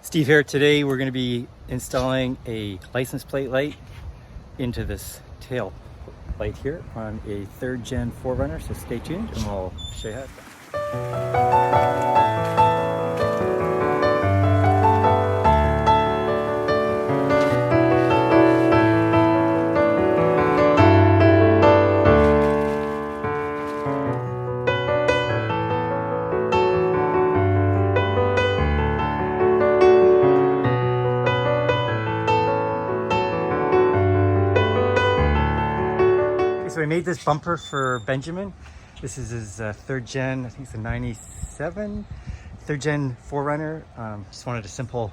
Steve here. Today we're going to be installing a license plate light into this tail light here on a 3rd gen 4Runner, so stay tuned and we'll show you how it's done. So we made this bumper for Benjamin. This is his 3rd gen, I think it's a 97, 3rd gen 4Runner. Just wanted a simple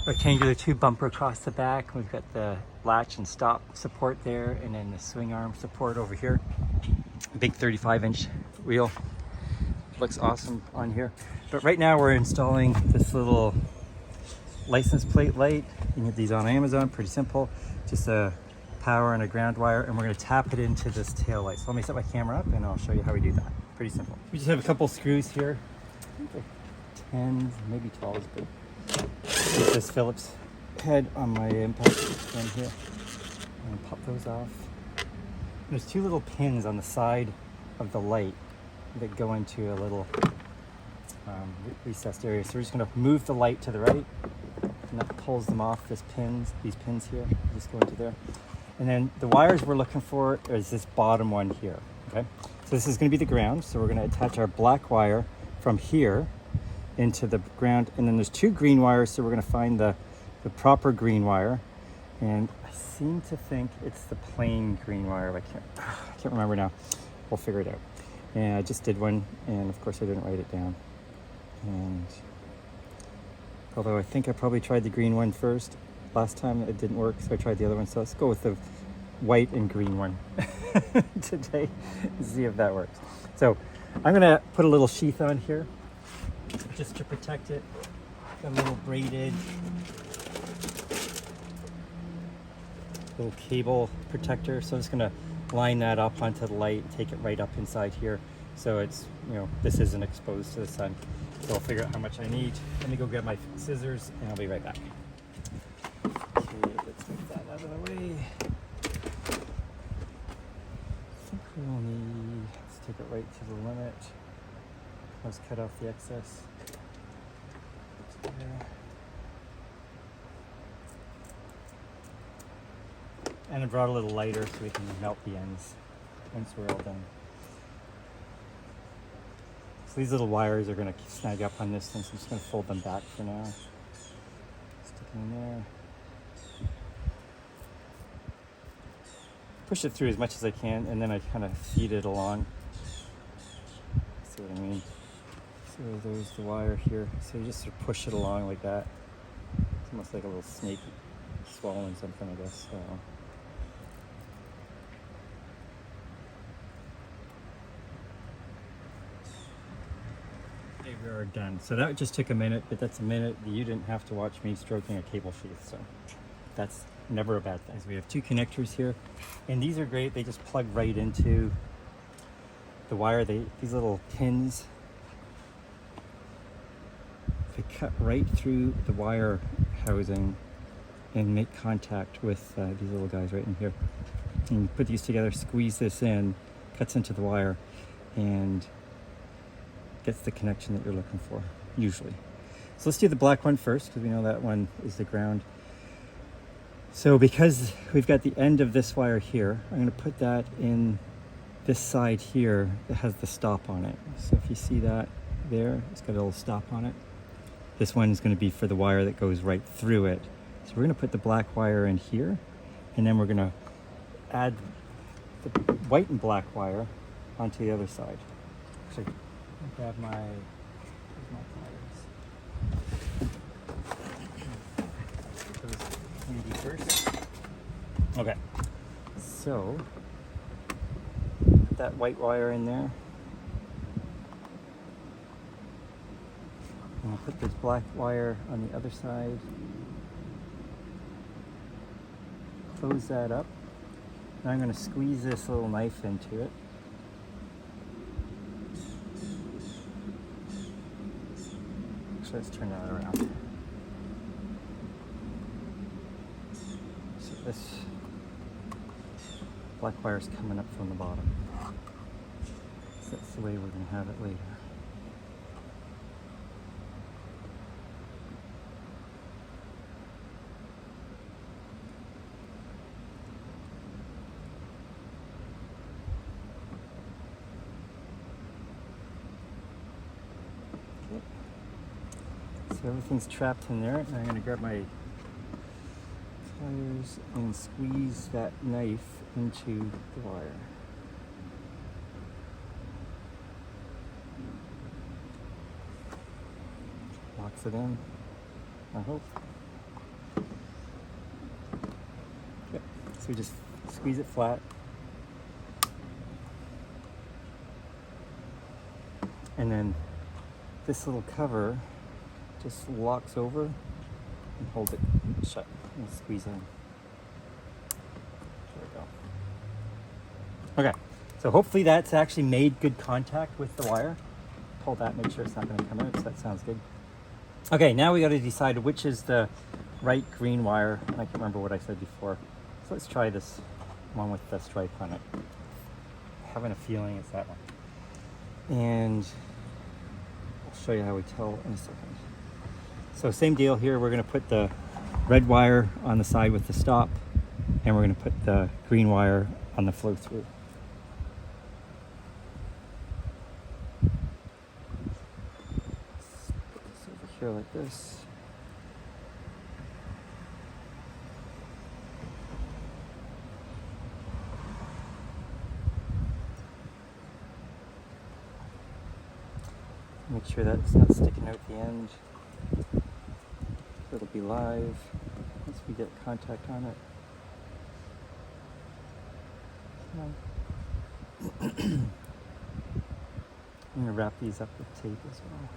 rectangular tube bumper across the back. We've got the latch and stop support there, and then the swing arm support over here. Big 35-inch wheel. Looks awesome on here. But right now we're installing this little license plate light. You can get these on Amazon, pretty simple. Just a power and a ground wire, and we're going to tap it into this tail light. So let me set my camera up and I'll show you how we do that. Pretty simple. We just have a couple screws here. I think they're 10s, maybe 12s, but get this Phillips head on my impact gun here and pop those off. There's 2 little pins on the side of the light that go into a little recessed area. So we're just going to move the light to the right, and that pulls them off. These pins here just go into there. And then the wires we're looking for is this bottom one here, okay? So this is gonna be the ground, so we're gonna attach our black wire from here into the ground, and then there's 2 green wires, so we're gonna find the proper green wire. And I seem to think it's the plain green wire, but I can't remember now. We'll figure it out. And I just did one, and of course I didn't write it down. And although I think I probably tried the green one first. Last time it didn't work, so I tried the other one. So let's go with the white and green one today and see if that works. So I'm gonna put a little sheath on here just to protect it. Got a little braided little cable protector. So I'm just gonna line that up onto the light, take it right up inside here. So it's, this isn't exposed to the sun. So I'll figure out how much I need. Let me go get my scissors and I'll be right back. Let's move that out of the way. I think we'll need, let's take it right to the limit. Let's cut off the excess. And I brought a little lighter so we can melt the ends once we're all done. So these little wires are going to snag up on this one, so I'm just going to fold them back for now. Stick them in there. Push it through as much as I can, and then I kind of feed it along. See what I mean? So there's the wire here. So you just sort of push it along like that. It's almost like a little snake swallowing something, I guess. So. Okay, we are done. So that just took a minute, but that's a minute. You didn't have to watch me stroking a cable sheath, so that's never a bad thing. So we have 2 connectors here, and these are great. They just plug right into the wire. These little pins, they cut right through the wire housing and make contact with these little guys right in here. And you put these together, squeeze this in, cuts into the wire, and gets the connection that you're looking for, usually. So let's do the black one first, because we know that one is the ground. So because we've got the end of this wire here, I'm going to put that in this side here that has the stop on it. So if you see that there, it's got a little stop on it. This one is going to be for the wire that goes right through it. So we're going to put the black wire in here, and then we're going to add the white and black wire onto the other side. So grab my first. Okay, so put that white wire in there. And I'll put this black wire on the other side. Close that up. Now I'm going to squeeze this little knife into it. Actually, let's turn that around. This black wire's coming up from the bottom. So that's the way we're going to have it later. So everything's trapped in there, and I'm going to grab my pliers and squeeze that knife into the wire. Locks it in, I hope. Yep. So we just squeeze it flat. And then this little cover just locks over and holds it shut and squeeze in. There we go. Okay, so hopefully that's actually made good contact with the wire. Pull that, make sure it's not going to come out, so that sounds good. Okay, now we got to decide which is the right green wire. I can't remember what I said before. So let's try this one with the stripe on it. I'm having a feeling it's that one. And I'll show you how we tell in a second. So same deal here, we're going to put the red wire on the side with the stop, and we're going to put the green wire on the flow through. Let's put this over here like this. Make sure that's not sticking out the end. It'll be live once we get contact on it. I'm going to wrap these up with tape as well.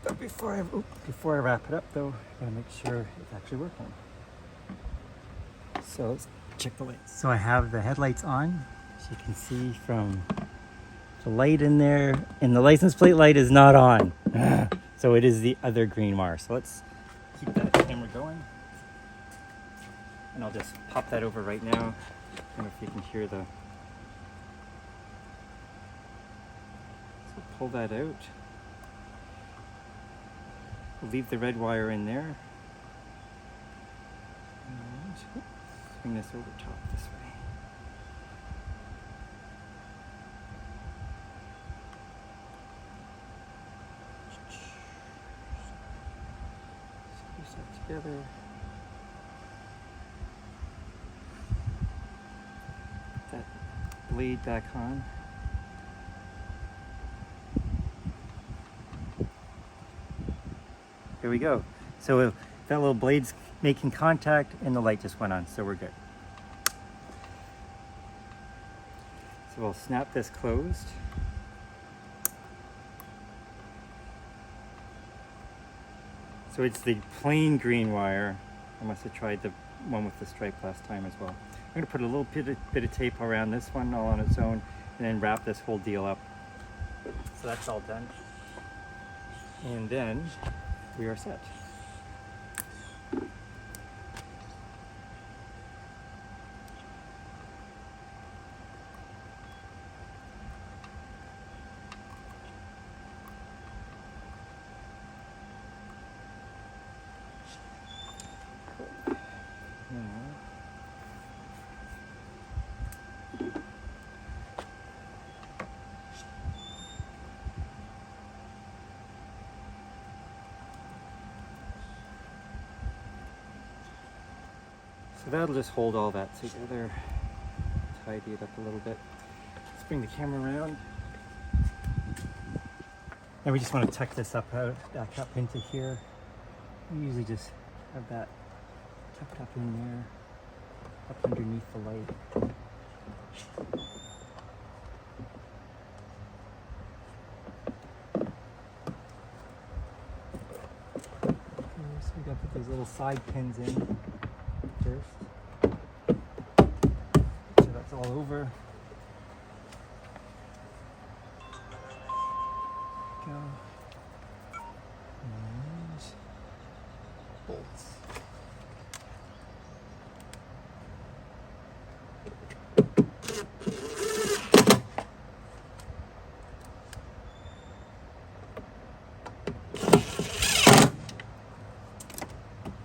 But before I wrap it up though, I gotta make sure it's actually working. So let's check the lights. So I have the headlights on, as you can see from the light in there, and the license plate light is not on. So it is the other green wire. So let's keep that camera going. And I'll just pop that over right now. I don't know if you can hear the... So pull that out. We'll leave the red wire in there. And swing this over top this way. Squeeze that together. Put that blade back on. Here we go. So that little blade's making contact and the light just went on, so we're good. So we'll snap this closed. So it's the plain green wire. I must have tried the one with the stripe last time as well. I'm going to put a little bit of tape around this one all on its own and then wrap this whole deal up. So that's all done. And then we are set. So that'll just hold all that together, tidy it up a little bit. Let's bring the camera around. And we just want to tuck this back up into here. We usually just have that tucked up in there, up underneath the light. So we got to put these little side pins in. connectors. So that's all over. Go. And bolts.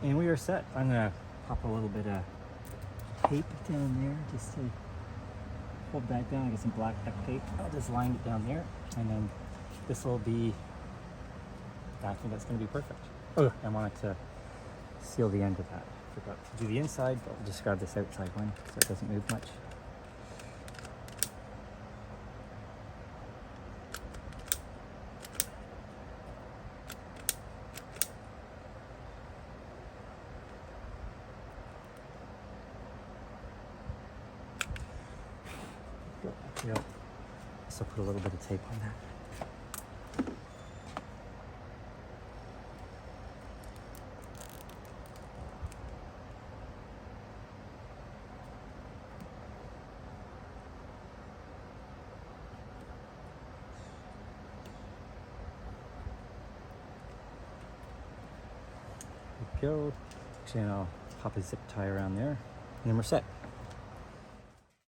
And we are set. I'm gonna pop a little bit of tape down there just to hold that down. I get some black duct tape. I'll just line it down there, and then this will be, I think that's gonna be perfect. Oh, I wanted to seal the end of that. Forgot to do the inside, but we'll just grab this outside one so it doesn't move much. Yep. So put a little bit of tape on that. There we go. Actually, I'll pop a zip tie around there, and then we're set.